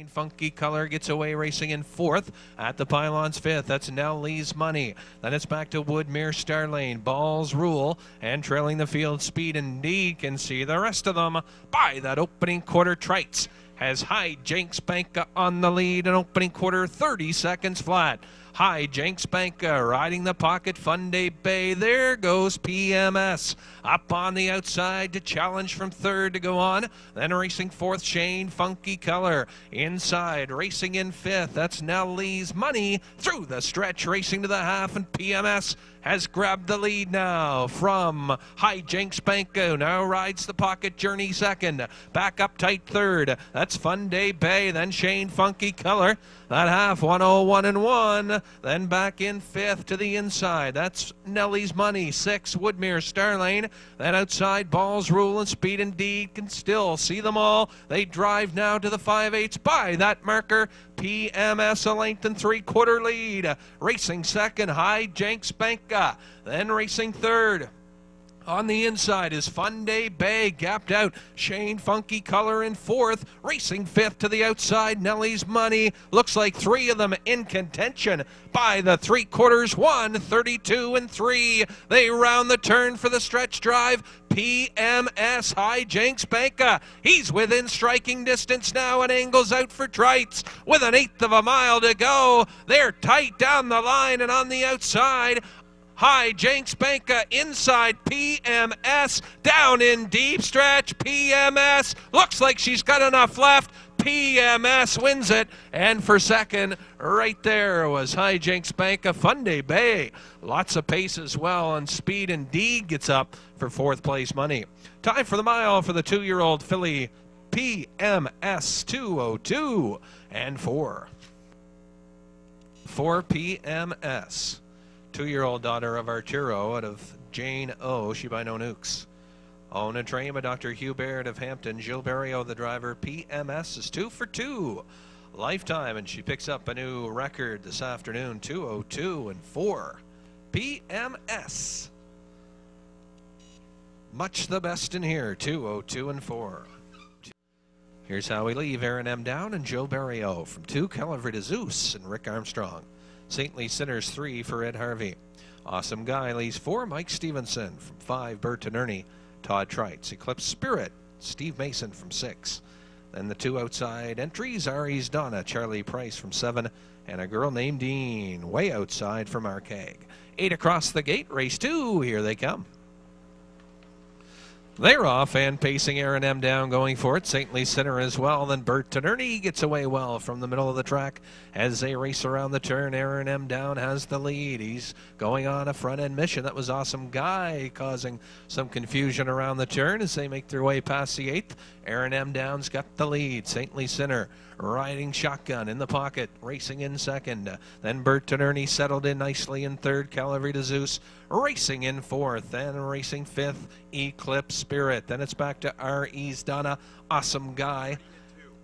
Funky Color gets away racing in fourth. At the pylons fifth, that's Nellies Money. Then it's back to Woodmere Starlane. Balls Rule, and trailing the field, Speed Indeed. Can see the rest of them by that opening quarter. Trites has High Jenks Banka on the lead in opening quarter, 30 seconds flat. High Jenks Banka riding the pocket. Fun Day Bay. There goes PMS up on the outside to challenge from third to go on. Then racing fourth, Shane Funky Color. Inside, racing in fifth, that's Nellies Money through the stretch, racing to the half, and PMS has grabbed the lead now from High Jenks Banko. Now rides the pocket journey second. Back up tight third. That's Fun Day Bay. Then Shane Funky Color. That half 101 and 1. Then back in fifth to the inside. That's Nellies Money. Six, Woodmere Starlane. Then outside, Balls Rule and Speed Indeed. Can still see them all. They drive now to the 5/8 by that marker. PMS a length and 3/4 lead. Racing second, High Jenks Banka. Then racing third. On the inside is Fun Day Bay, gapped out. Shane Funky Color in fourth. Racing fifth to the outside, Nellies Money. Looks like three of them in contention by the 3/4. 1:32 and 3. They round the turn for the stretch drive. PMS, High Jenks Banka. He's within striking distance now and angles out for Trites with 1/8 of a mile to go. They're tight down the line and on the outside. High Jenks Banka inside, PMS down in deep stretch. PMS looks like she's got enough left. PMS wins it, and for second right there was High Jenks Banka. Fun Day Bay, lots of pace as well, and Speed Indeed gets up for fourth place money. Time for the mile for the 2-year-old filly PMS, 2:02 and 4. For PMS. 2-year-old daughter of Arturo out of Jane O. She by no nukes. Owned and trained by Dr. Hugh Baird of Hampton. Gilles Barrio, the driver. PMS is 2 for 2 lifetime, and she picks up a new record this afternoon, 2:02 and 4. PMS. Much the best in here, 2:02 and 4. Here's how we leave. Erin Em Down and Joe Barrio from 2, Calaveras Zeus and Rick Armstrong. Saintly Sinners 3 for Ed Harvey. Awesome Guy leads 4, Mike Stevenson from 5, Burton Ernie, Todd Trites. Eclipse Spirit, Steve Mason from 6. Then the 2 outside entries, Ari's Donna, Charlie Price from 7, and a girl named Dean, way outside from Arcag. 8 across the gate, race 2, here they come. They're off and pacing. Erin Em Down going for it. Saintly Sinner as well. Then Burton Ernie gets away well from the middle of the track as they race around the turn. Erin Em Down has the lead. He's going on a front end mission. That was Awesome Guy causing some confusion around the turn as they make their way past the 8th. Erin Em Down's got the lead. Saintly Sinner riding shotgun in the pocket, racing in second. Then Burton Ernie settled in nicely in third. Calaveras Zeus racing in fourth, and racing fifth, Eclipse Spirit. Then it's back to R.E.'s Donna, Awesome Guy.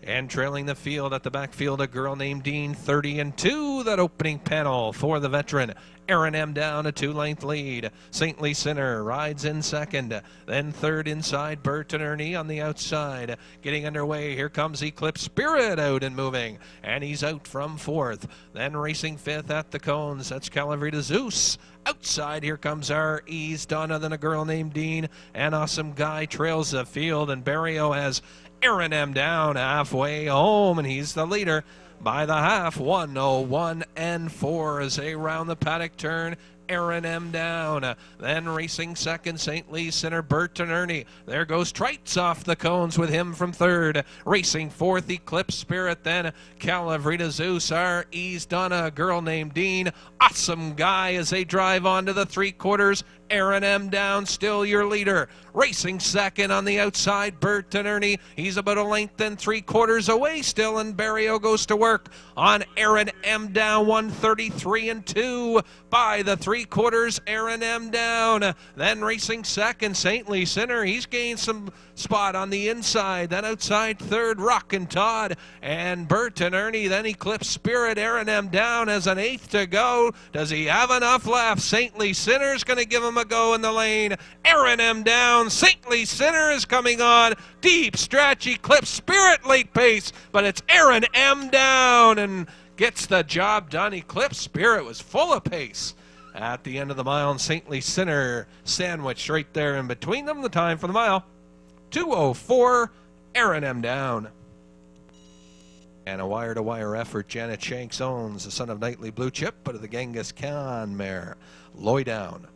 And trailing the field at the backfield, a girl named Dean, 30 and 2. That opening panel for the veteran. Erin Em Down, a 2-length lead. Saintly Sinner rides in second. Then third inside, Burton Ernie on the outside. Getting underway, here comes Eclipse Spirit out and moving. And he's out from fourth. Then racing fifth at the cones, that's Calaveras Zeus. Outside, here comes R.E.'s Donna, then a girl named Dean. And Awesome Guy trails the field, and Barrio has Erin Em Down halfway home, and he's the leader by the half. 1:01 and 4 as they round the paddock turn. Erin Em Down. Then racing second, St. Lee Center, Burton Ernie. There goes Trites off the cones with him from third. Racing fourth, Eclipse Spirit. Then Calaveras Zeus, R.E.'s Donna, a girl named Dean. Awesome Guy as they drive on to the 3/4. Erin Em Down still your leader. Racing second on the outside, Burton Ernie. He's about a length and 3/4 away still, and Barrio goes to work on Erin Em Down. 1:33 and 2 by the 3/4. Erin Em Down. Then racing second, Saintly Sinner. He's gained some spot on the inside. Then outside third, Rockin' Todd and Burton Ernie. Then Eclipse Spirit. Erin Em Down has an 1/8 to go. Does he have enough left? Saintly Sinner's going to give him a go in the lane. Erin Em Down. Saintly Sinner is coming on. Deep stretch. Eclipse Spirit late pace, but it's Erin Em Down and gets the job done. Eclipse Spirit was full of pace at the end of the mile, and Saintly Sinner sandwiched right there in between them. The time for the mile, 2:04, Erin Em Down. And a wire-to-wire effort, Janet Shanks owns, the son of Knightly Blue Chip, but of the Genghis Khan mare, Loy Down.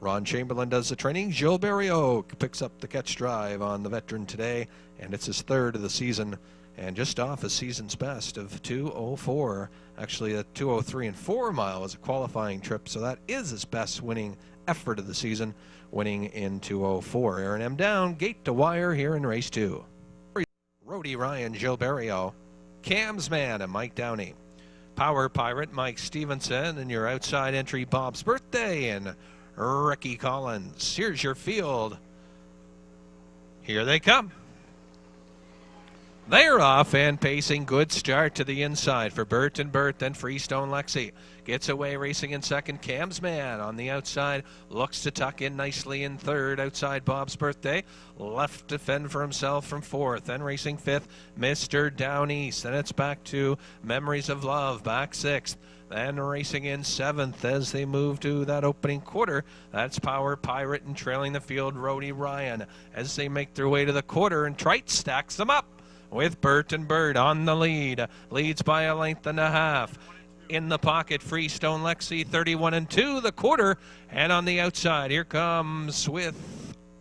Ron Chamberlain does the training. Gilles Barriot picks up the catch drive on the veteran today, and it's his third of the season, and just off his season's best of 2:04. Actually, a 2:03 and 4 mile was a qualifying trip, so that is his best winning effort of the season, winning in 2:04. Erin Em Down, gate to wire here in race 2. Rody Ryan, Gilles Barriot, Cam's Man, and Mike Downey. Power Pirate, Mike Stevenson, and your outside entry, Bob's Birthday, and Ricky Collins. Here's your field. Here they come. They're off and pacing. Good start to the inside for Bert and Bert, then Freestone Lexi. Gets away racing in second. Cam's Man on the outside. Looks to tuck in nicely in third. Outside Bob's Birthday. Left to fend for himself from fourth. Then racing fifth, Mr. Down East. Then it's back to Memories of Love. Back sixth. Then racing in seventh as they move to that opening quarter. That's Power Pirate, and trailing the field, Rody Ryan. As they make their way to the quarter, and Trite stacks them up with Bert and Bert on the lead. Leads by a length and a half. In the pocket, Freestone Lexi, 31 and 2, the quarter. And on the outside, here comes with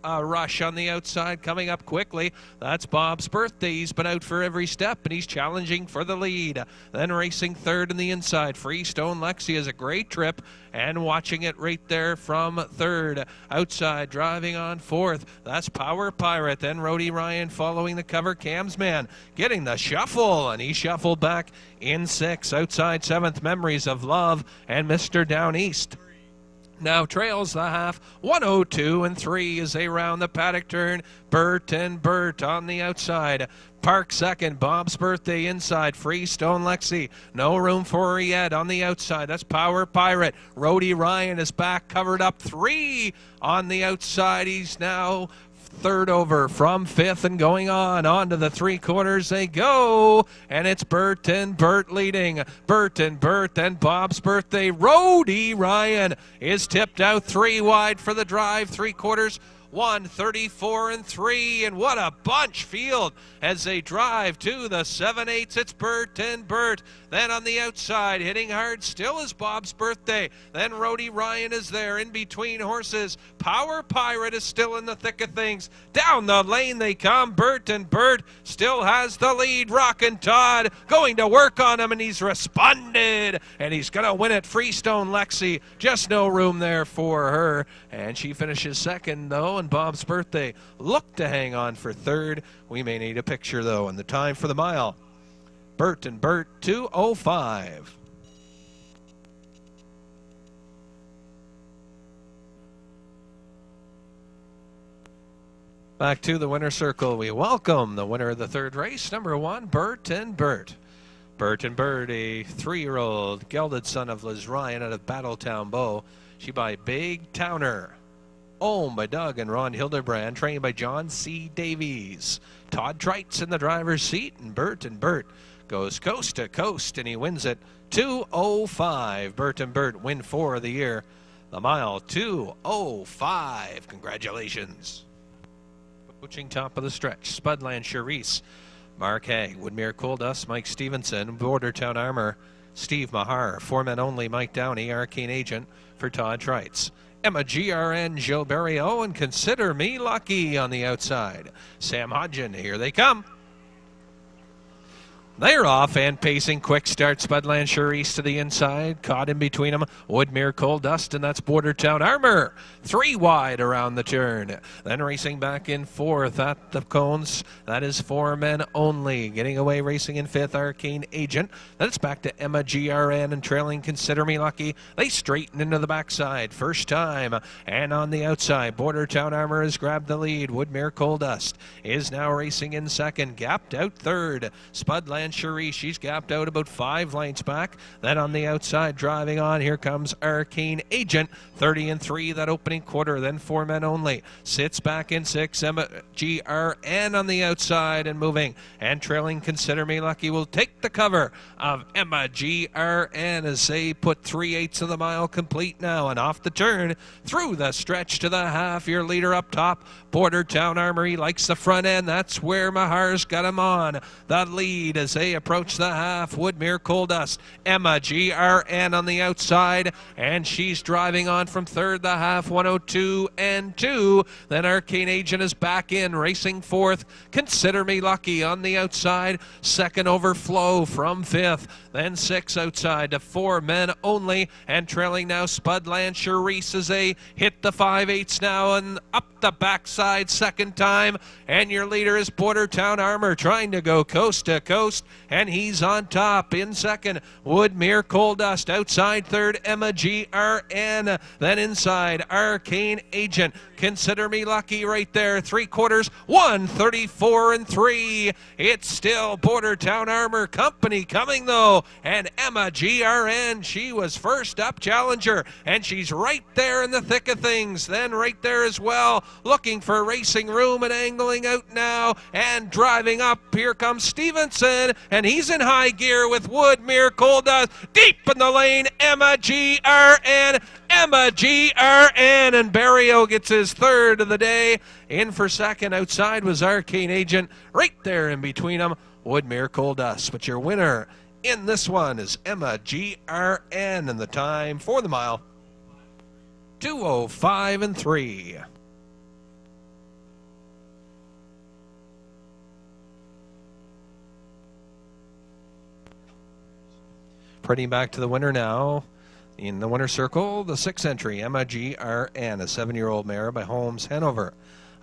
a rush on the outside, coming up quickly. That's Bob's Birthday. He's been out for every step, and he's challenging for the lead. Then racing third in the inside, Freestone Lexi has a great trip, and watching it right there from third. Outside, driving on fourth, that's Power Pirate. Then Rody Ryan following the cover. Cam's Man getting the shuffle, and he shuffled back in sixth. Outside seventh, Memories of Love, and Mr. Down East now trails the half, 1:02 and 3 as they round the paddock turn. Bert and Bert on the outside. Park second, Bob's Birthday inside. Freestone Lexi, no room for her yet on the outside. That's Power Pirate. Rody Ryan is back, covered up 3 on the outside. He's now third over from fifth and going on to the 3/4 they go, and it's Bert and Bert leading. Bert and Bert, then Bob's Birthday. Rody Ryan is tipped out 3 wide for the drive. 3/4, 1:34 and 3, and what a bunch field as they drive to the 7/8. It's Bert and Bert. Then on the outside, hitting hard still is Bob's Birthday. Then Rody Ryan is there in between horses. Power Pirate is still in the thick of things. Down the lane they come. Bert and Bert still has the lead. Rockin' Todd going to work on him, and he's responded, and he's going to win it. Freestone Lexi, just no room there for her, and she finishes second though, and Bob's Birthday looked to hang on for third. We may need a picture though, and the time for the mile, Bert and Bert, 2:05. Back to the winner's circle, we welcome the winner of the third race, number 1, Bert and Bert. Bert and Bert, a 3-year-old gelded son of Liz Ryan out of Battletown Bow. She by Big Towner. Owned by Doug and Ron Hildebrand, trained by John C. Davies. Todd Trites in the driver's seat, and Bert goes coast to coast, and he wins it 2:05. Bert and Bert win 4 of the year. The mile, 2:05. Congratulations. Coaching top of the stretch, Spudland Charisse, Mark Hay, Woodmere Coal Dust, Mike Stevenson, Bordertown Armor, Steve Mahar, 4 men only, Mike Downey, Arcane Agent for Todd Trites. Emma GRN, Gilles Barriot, and Consider Me Lucky on the outside. Sam Hodgen, here they come. They're off and pacing. Quick start, Spudland Charisse to the inside. Caught in between them, Woodmere Coal Dust, and that's Bordertown Armor. 3 wide around the turn. Then racing back in fourth at the cones. That is 4 men only. Getting away racing in fifth, Arcane Agent. Then it's back to Emma GRN and trailing Consider Me Lucky. They straighten into the backside. First time. And on the outside, Bordertown Armor has grabbed the lead. Woodmere Coal Dust is now racing in second. Gapped out third. Spudland Spudland Cherie. She's gapped out about 5 lengths back. Then on the outside, driving on, here comes Arcane Agent. 30-3 that opening quarter. Then 4 men only. Sits back in 6. Emma GRN on the outside and moving. And trailing Consider Me Lucky will take the cover of Emma GRN as they put 3/8 of the mile complete now. And off the turn, through the stretch to the half, your leader up top, Border Town Armory, likes the front end. That's where Mahar's got him on the lead as they approach the half. Woodmere Coal Dust, Emma GRN on the outside, and she's driving on from third the half, 102 and 2. Then Arcane Agent is back in, racing fourth. Consider Me Lucky on the outside. Second Overflow from fifth. Then 6 outside to 4 men only, and trailing now Spudland Charisse as they hit the 5/8 now and up the backside second time. And your leader is Border Town Armor trying to go coast to coast, and he's on top. In second, Woodmere Coal Dust. Outside third, Emma GRN. Then inside, Arcane Agent. Consider Me Lucky right there. 3/4, 134 and 3. It's still Border Town Armor Company coming though, and Emma GRN, she was first up challenger, and she's right there in the thick of things. Then right there as well, looking for racing room and angling out now, and driving up, here comes Stevenson, and he's in high gear with Woodmere Coal Dust. Deep in the lane, Emma GRN. Emma GRN, and Barrio gets his third of the day. In for second, outside was Arcane Agent. Right there in between them, Woodmere Coal Dust. But your winner in this one is Emma GRN, and the time for the mile, 2:05 and 3. Pretty back to the winner now. In the winner's circle, the 6th entry, Emma GRN, a 7-year-old mare by Holmes Hanover,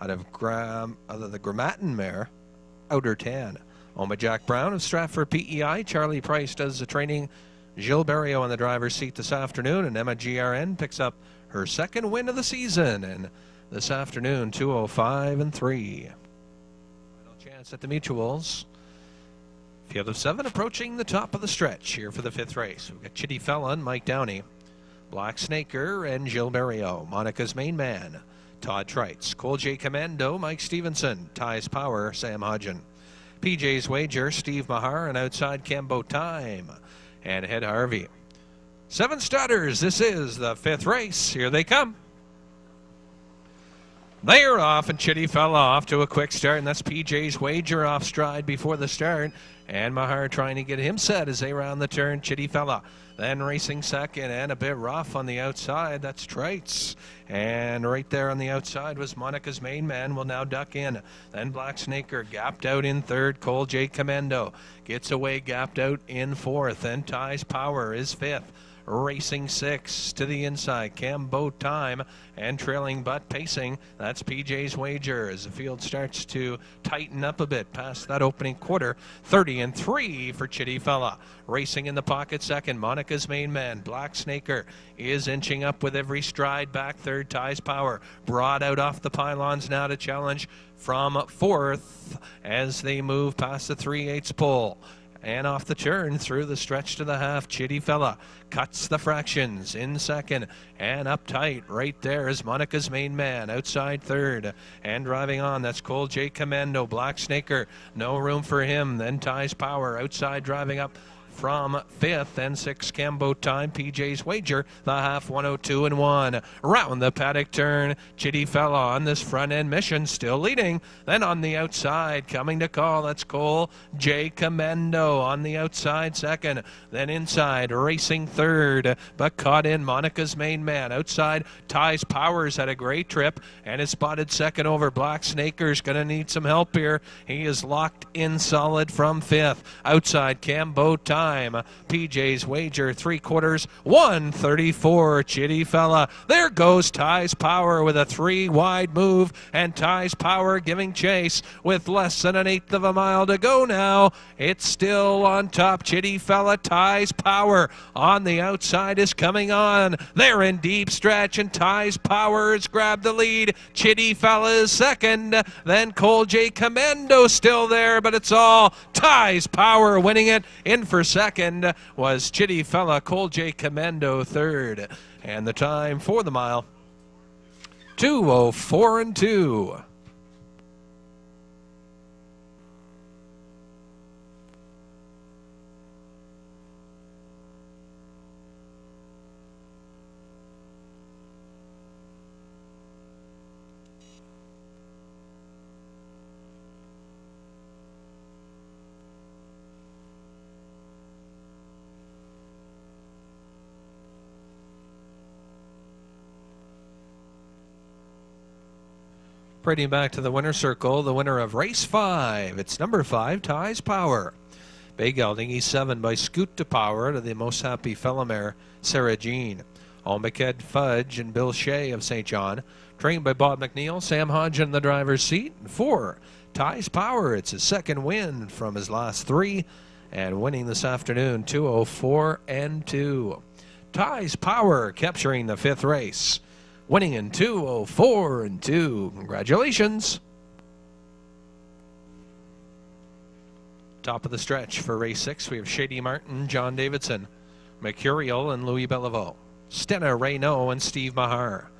out of the Grammatin mare, Outer Tan. Owned by Jack Brown of Stratford PEI. Charlie Price does the training. Gilles Barrio on the driver's seat this afternoon, and Emma GRN picks up her 2nd win of the season. And this afternoon, 2:05 and 3. Final chance at the mutuals. Field of 7 approaching the top of the stretch here for the 5th race. We've got Chittifel and Mike Downey, Black Snaker and Gilles Barrio, Monica's Main Man, Todd Trites, Cole J. Commando, Mike Stevenson, Ty's Power, Sam Hodgen, PJ's Wager, Steve Mahar, and outside Cambo Time and Ed Harvey. 7 starters, this is the 5th race. Here they come. They're off, and Chittifel off to a quick start, and that's PJ's Wager off stride before the start. And Mahar trying to get him set as they round the turn. Chittifel then racing second, and a bit rough on the outside. That's Trites. And right there on the outside was Monica's Main Man, will now duck in. Then Black Snaker gapped out in third. Cole J. Commando gets away, gapped out in fourth. Then Ty's Power is fifth. Racing 6 to the inside, Cambo Time, and trailing but pacing, that's PJ's Wager as the field starts to tighten up a bit past that opening quarter. 30-3 for Chittifel. Racing in the pocket second, Monica's Main Man, Black Snaker is inching up with every stride. Back third, Ty's Power, brought out off the pylons now to challenge from fourth as they move past the 3/8 pole. And off the turn through the stretch to the half, Chittifel cuts the fractions in second, and up tight right there is Monica's Main Man outside third, and driving on, that's Cole J. Commando, Black Snaker, no room for him. Then Ty's Power outside driving up from fifth, and 6 Cambo Time, PJ's Wager, the half, 102 and 1. Round the paddock turn, Chittifel on this front end mission, still leading. Then on the outside, coming to call, that's Cole J. Commando on the outside second. Then inside, racing third, but caught in Monica's Main Man. Outside, Ty's Powers had a great trip and is spotted second over. Black Snaker's going to need some help here. He is locked in solid from fifth. Outside, Cambo Time time. PJ's wager 3/4, 1:34. Chittifel. There goes Ties Power with a 3 wide move, and Ties Power giving chase with less than an eighth of a mile to go now. It's still on top. Chittifel. Ties Power on the outside is coming on. They're in deep stretch, and Ties Power has grabbed the lead. Chittifel is second. Then Cole J. Commando still there, but it's all Ties Power winning it. In for second was Chittifel. Cole J. Commando third. And the time for the mile, 2:04 and 2. Parading back to the winner's circle, the winner of race 5. It's number 5, Ties Power. Bay Gelding, E7 by Scoot to Power to the Most Happy Felomare, Sarah Jean. Olmeked Fudge and Bill Shea of St. John. Trained by Bob McNeil, Sam Hodge in the driver's seat. 4, Ties Power. It's his second win from his last 3. And winning this afternoon, 2:04 and 2. Ties Power capturing the 5th race. Winning in 2:04 and 2. Congratulations. Top of the stretch for race 6, we have Shady Martin, John Davidson, Mercurial and Louis Bellevaux, Stena Raynaud and Steve Mahar.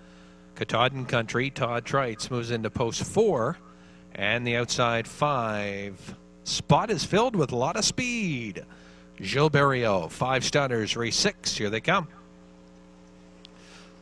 Katahdin Country, Todd Trites moves into post 4, and the outside 5 spot is filled with a lot of speed. Gilles Barriot, 5 stunners, race 6, here they come.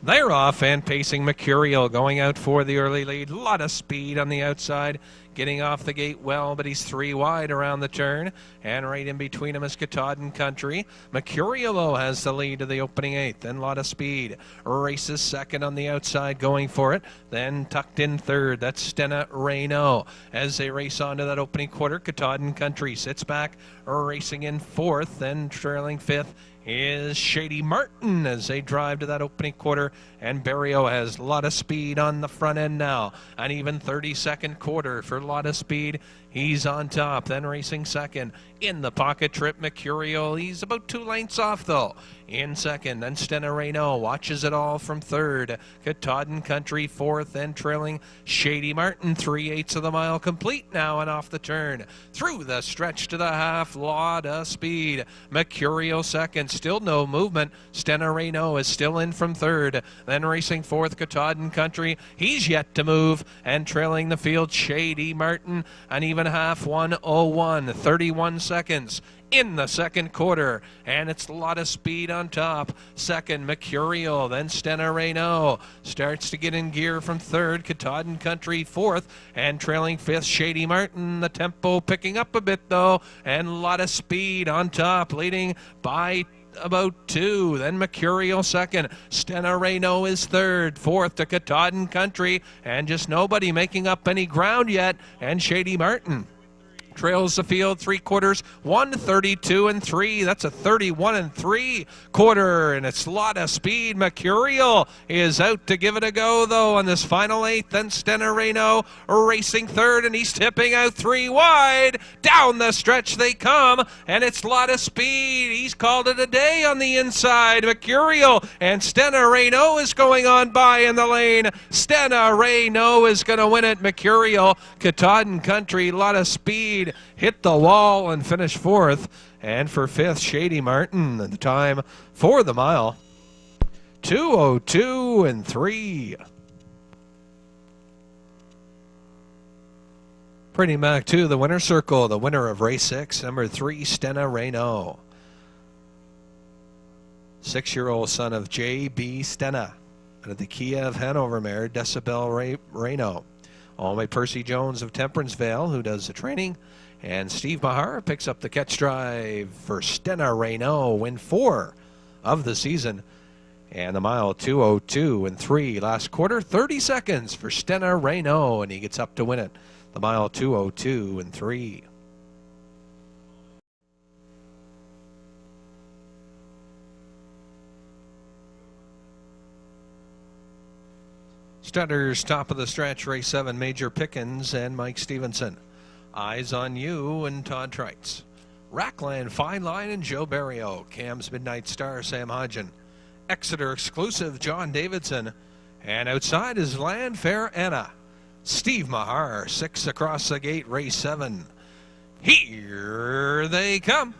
They're off and pacing. Mercurial going out for the early lead. A lot of speed on the outside. Getting off the gate well, but he's 3 wide around the turn. And right in between him is Katahdin Country. Mercurial has the lead of the opening 8th. Then a lot of speed. Races second on the outside going for it. Then tucked in 3rd. That's Stena Raynaud. As they race on to that opening quarter, Katahdin Country sits back, racing in 4th. Then trailing 5th is Shady Martin as they drive to that opening quarter, and Barrio has a lot of speed on the front end now. An even 32nd quarter for a lot of speed. He's on top, then racing second. In the pocket trip, Mercurial. He's about 2 lengths off, though. In second, then Stena Raynaud watches it all from 3rd. Katahdin Country 4th, then trailing Shady Martin. 3/8 of the mile complete now and off the turn. Through the stretch to the half, lot of speed. Mercurial second, still no movement. Stena Raynaud is still in from 3rd. Then racing 4th, Katahdin Country. He's yet to move, and trailing the field, Shady Martin. An even half, 1:01, 31 seconds in the second quarter, and it's a lot of speed on top. Second, Mercurial, then Stena Raynaud starts to get in gear from 3rd. Katahdin Country 4th, and trailing 5th, Shady Martin. The tempo picking up a bit, though, and a lot of speed on top, leading by about 2. Then Mercurial second. Stena Raynaud is 3rd. 4th to Katahdin Country, and just nobody making up any ground yet. And Shady Martin trails the field 3/4, 1:32 and 3. That's a 31 and 3 quarter, and it's a lot of speed. Mercurial is out to give it a go, though, on this final 8th. Then Stena Raynaud racing 3rd, and he's tipping out 3 wide. Down the stretch they come, and it's a lot of speed. He's called it a day on the inside. Mercurial and Stena Raynaud is going on by in the lane. Stena Raynaud is going to win it. Mercurial, Katahdin Country, a lot of speed. Hit the wall and finished 4th. And for 5th, Shady Martin. The time for the mile, 2:02 and 3. Pretty back to the winner's circle, the winner of race 6, number 3, Stena Raynaud. 6-year-old son of J.B. Stena out of the Kia of Hanover mare, Decibel Raynaud. All by Percy Jones of Temperance Vale, who does the training. And Steve Mahar picks up the catch drive for Stena Raynaud, win 4 of the season. And the mile, 2:02 and 3. Last quarter, 30 seconds for Stena Raynaud, and he gets up to win it. The mile, 2:02 and 3. Stutters, top of the stretch, race 7, Major Pickens and Mike Stevenson. Eyes on You and Todd Trites. Rockland, Fine Line and Joe Barrio. Cam's Midnight Star, Sam Hodgen. Exeter Exclusive, John Davidson. And outside is Land Fair Anna. Steve Mahar, 6 across the gate, race 7. Here they come.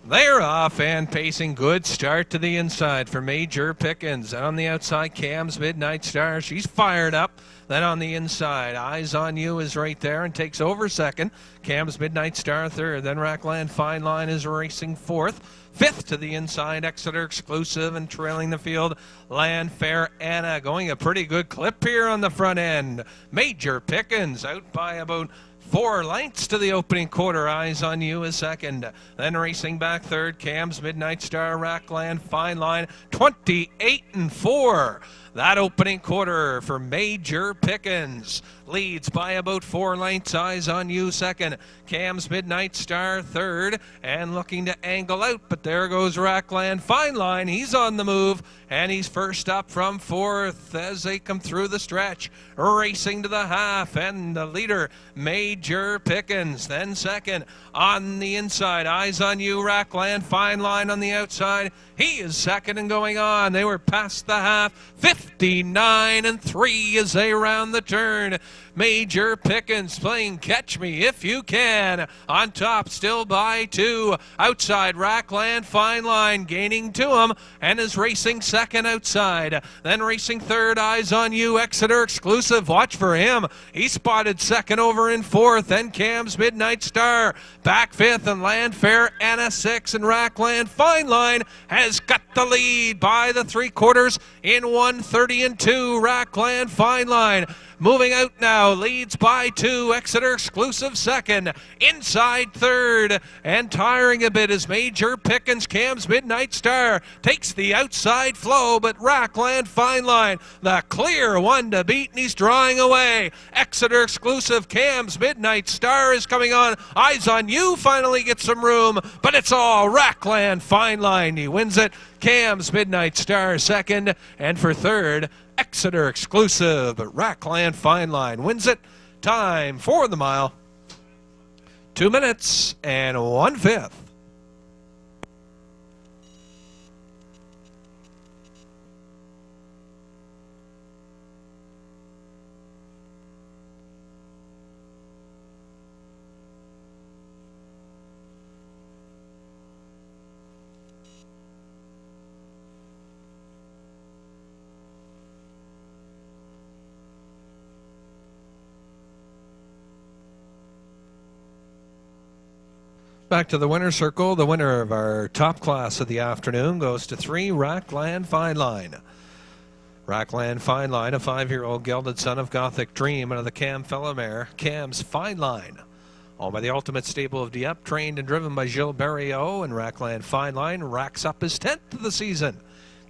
They're off and pacing. Good start to the inside for Major Pickens. On the outside, Cam's Midnight Star. She's fired up. Then on the inside, Eyes on You is right there and takes over second. Cam's Midnight Star third. Then Rockland Fine Line is racing fourth. Fifth to the inside, Exeter Exclusive, and trailing the field, Land Fair Anna. Going a pretty good clip here on the front end. Major Pickens out by about 4 lengths to the opening quarter. Eyes on You is second. Then racing back third, Cam's Midnight Star, Rockland Fine Line, 28-4. That opening quarter for Major Pickens. Leads by about 4 lengths. Eyes on You second. Cam's Midnight Star third. And looking to angle out, but there goes Rockland Fine Line. He's on the move, and he's first up from fourth as they come through the stretch. Racing to the half, and the leader, Major Pickens. Then second on the inside. Eyes on You, Rockland Fine Line on the outside. He is second and going on. They were past the half. 59-3 as they round the turn. Major Pickens playing Catch Me If You Can. On top still by 2. Outside Rockland Fine Line gaining to him and is racing second outside. Then racing third, Eyes on You, Exeter Exclusive. Watch for him. He spotted second over in fourth. Then Cam's Midnight Star back fifth, and Land Fair Anna 6, and Rockland Fine Line has got the lead by the 3/4 in 1:30-2. Rockland Fine Line moving out now, leads by 2. Exeter Exclusive second. Inside third, and tiring a bit is Major Pickens. Cam's Midnight Star takes the outside flow, but Rockland Fine Line, the clear one to beat, and he's drawing away. Exeter Exclusive, Cam's Midnight Star is coming on. Eyes on You finally gets some room, but it's all Rockland Fine Line. He wins it. Cam's Midnight Star second, and for third, Exeter Exclusive, but Rockland Fine Line wins it. Time for the mile, 2 minutes and 1/5. Back to the winner's circle. The winner of our top class of the afternoon goes to 3, Rockland Fine Line. Rockland Fine Line, a 5-year-old gelded son of Gothic Dream out of the Cam Fellamare, Cam's Fine Line. Owned by the Ultimate Stable of Dieppe, trained and driven by Gilles Barrio, and Rockland Fine Line racks up his 10th of the season.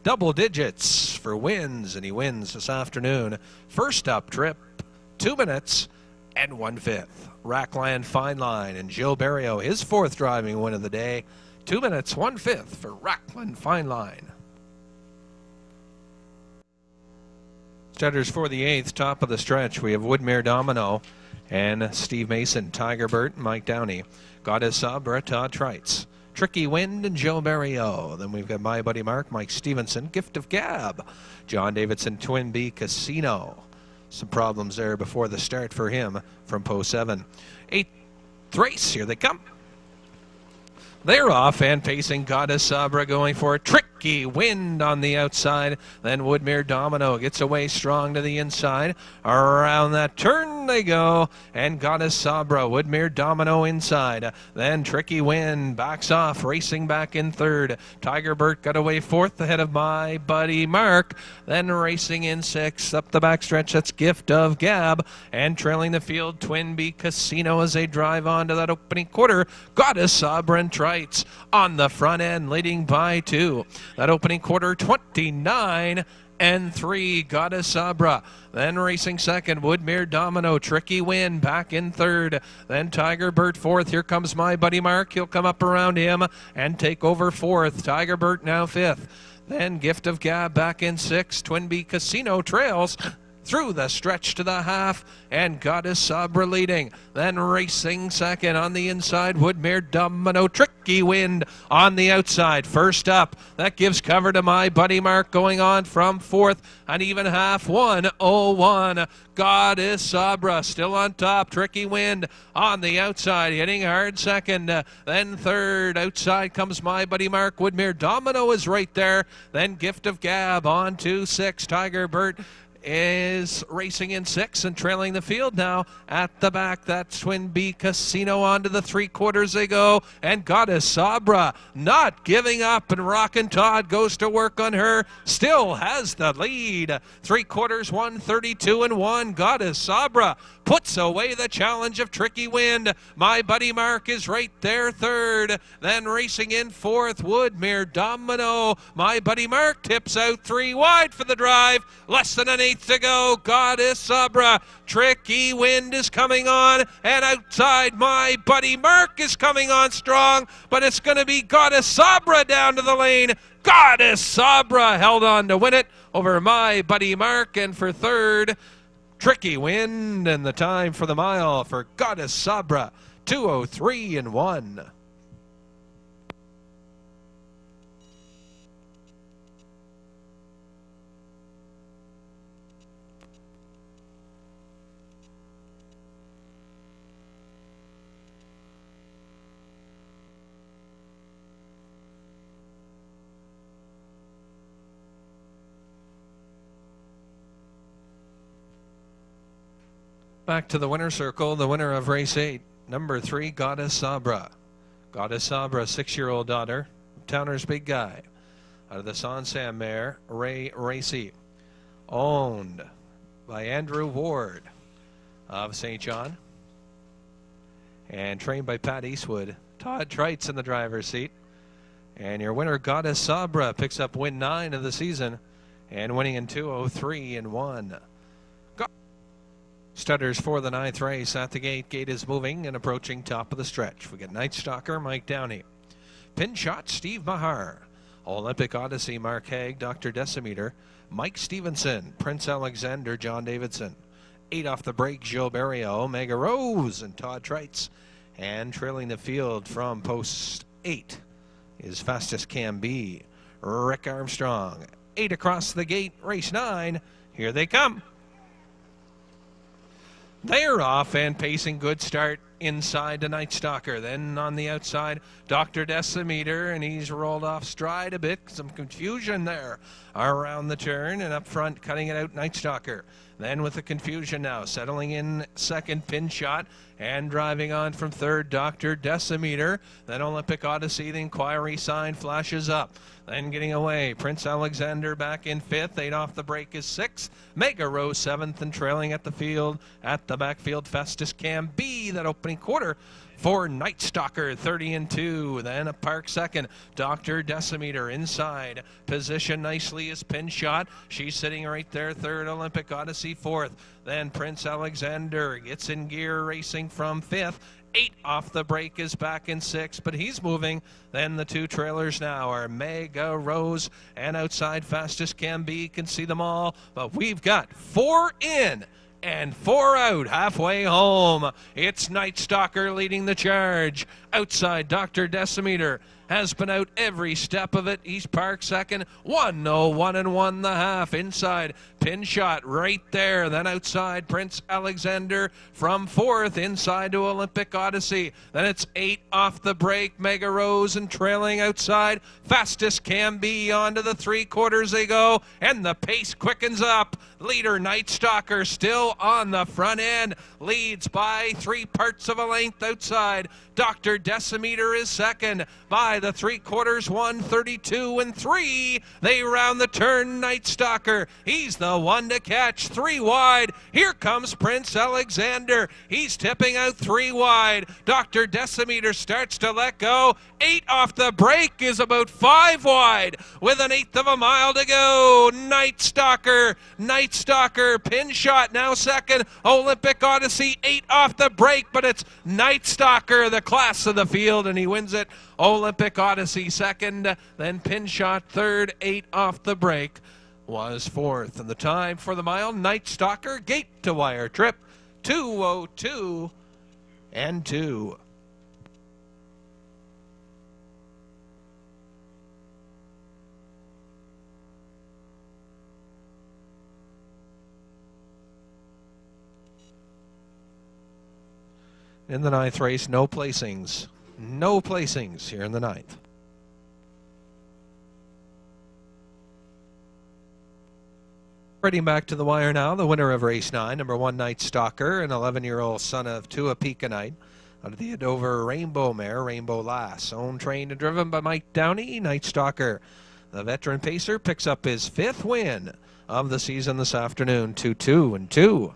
Double digits for wins, and he wins this afternoon. First up trip, 2 minutes and 1/5. Rockland Fine Line and Gilles Barrio, his 4th driving win of the day. 2 minutes, 1/5 for Rockland Fine Line. Stutters for the 8th, top of the stretch. We have Woodmere Domino and Steve Mason, Tiger Burt, Mike Downey. Goddess Sabra, Todd Trites. Tricky Wind and Joe Barrio. Then we've got My Buddy Mark, Mike Stevenson, Gift of Gab, John Davidson, Twin B Casino. Some problems there before the start for him from Post 7. 8th race, here they come. They're off and pacing. Goddess Sabra going for a Tricky Wind on the outside. Then Woodmere Domino gets away strong to the inside. Around that turn they go. And Goddess Sabra, Woodmere Domino inside. Then Tricky Wind backs off, racing back in third. Tiger Burt got away fourth ahead of My Buddy Mark. Then racing in sixth. Up the backstretch, that's Gift of Gab. And trailing the field, Twin B Casino as they drive on to that opening quarter. Goddess Sabra and Trites on the front end, leading by 2. That opening quarter, 29-3. Goddess Sabra. Then racing second, Woodmere Domino. Tricky Wind back in third. Then Tiger Burt fourth. Here comes My Buddy Mark. He'll come up around him and take over fourth. Tiger Burt now fifth. Then Gift of Gab back in 6. Twinbee Casino trails through the stretch to the half, and Goddess Sabra leading. Then racing second on the inside, Woodmere Domino. Tricky Wind on the outside. First up, that gives cover to My Buddy Mark going on from fourth, an even half, 1:01. Goddess Sabra still on top. Tricky Wind on the outside, hitting hard second. Then third, outside comes My Buddy Mark. Woodmere Domino is right there. Then Gift of Gab on to 6. Tiger Bert is racing in 6 and trailing the field now. At the back, that's Twinbee Casino onto the 3/4 they go, and Goddess Sabra not giving up, and Rockin' Todd goes to work on her, still has the lead. 3/4, 1:32-1. Goddess Sabra puts away the challenge of Tricky Wind. My Buddy Mark is right there third. Then racing in fourth, Woodmere Domino. My Buddy Mark tips out 3 wide for the drive. Less than an eighth to go. Goddess Sabra. Tricky Wind is coming on, and outside My Buddy Mark is coming on strong, but it's going to be Goddess Sabra down to the lane. Goddess Sabra held on to win it over My Buddy Mark, and for third, Tricky Wind, and the time for the mile for Goddess Sabra, 2:03-1. Back to the winner's circle, the winner of race 8, number 3, Goddess Sabra. Goddess Sabra, 6-year-old daughter of Towner's Big Guy, out of the Sansam mare, Ray Racy, owned by Andrew Ward of St. John, and trained by Pat Eastwood. Todd Treitz in the driver's seat. And your winner, Goddess Sabra, picks up win 9 of the season and winning in 2:03-1. Stutters for the 9th race at the gate. Gate is moving and approaching top of the stretch. We get Night Stalker, Mike Downey. Pin Shot, Steve Mahar. Olympic Odyssey, Mark Haig, Dr. Decimeter. Mike Stevenson, Prince Alexander, John Davidson. 8 off the break, Joe Barrio, Omega Rose, and Todd Treitz. And trailing the field from post 8 is Fastest Can Be, Rick Armstrong. 8 across the gate, race 9. Here they come. They're off and pacing. Good start inside to Night Stalker. Then on the outside, Dr. Decimeter, and he's rolled off stride a bit. Some confusion there around the turn, and up front, cutting it out, Night Stalker. Then with the confusion now, settling in second, Pin Shot, and driving on from third, Dr. Decimeter. Then Olympic Odyssey, the inquiry sign flashes up. Then getting away, Prince Alexander back in 5th. 8 off the break is 6th. Mega Rose 7th, and trailing at the field, at the backfield, Fastest Can Be, that opening quarter for Night Stalker, 30-2. Then a park second, Dr. Decimeter inside. Position nicely is Pin Shot. She's sitting right there, third. Olympic Odyssey, 4th. Then Prince Alexander gets in gear, racing from 5th. 8 off the break is back in 6th, but he's moving. Then the 2 trailers now are Mega Rose and outside Fastest Can Be. Can see them all, but we've got 4 in and 4 out halfway home. It's Night Stalker leading the charge. Outside, Dr. Decimeter has been out every step of it. He's parked second. 1:01-1 the half. Inside, Pin Shot right there. Then outside, Prince Alexander from 4th. Inside to Olympic Odyssey. Then it's 8 off the break. Mega Rose, and trailing outside, Fastest Can Be. Onto the 3/4 they go, and the pace quickens up. Leader Night Stalker still on the front end. Leads by 3 parts of a length outside. Dr. Decimeter is second by the 3/4, 1:32-3. They round the turn, Night Stalker. He's the one to catch, 3 wide. Here comes Prince Alexander. He's tipping out 3 wide. Dr. Decimeter starts to let go. 8 off the break is about 5 wide with an 1/8 of a mile to go. Night Stalker, Pin Shot now second. Olympic Odyssey 8 off the break, but it's Night Stalker, the class of the field, and he wins it. Olympic Epic Odyssey second, then Pinshot third, 8 off the break was fourth. And the time for the mile, Night Stalker, gate to wire trip, 2:02 and 2. In the 9th race, no placings. No placings here in the 9th. Heading back to the wire now, the winner of race 9, number 1 Night Stalker, an 11-year-old son of Tua Pekanite, out of the Adover Rainbow mare, Rainbow Lass. Owned, trained, and driven by Mike Downey, Night Stalker. The veteran pacer picks up his 5th win of the season this afternoon, 2-2 and 2.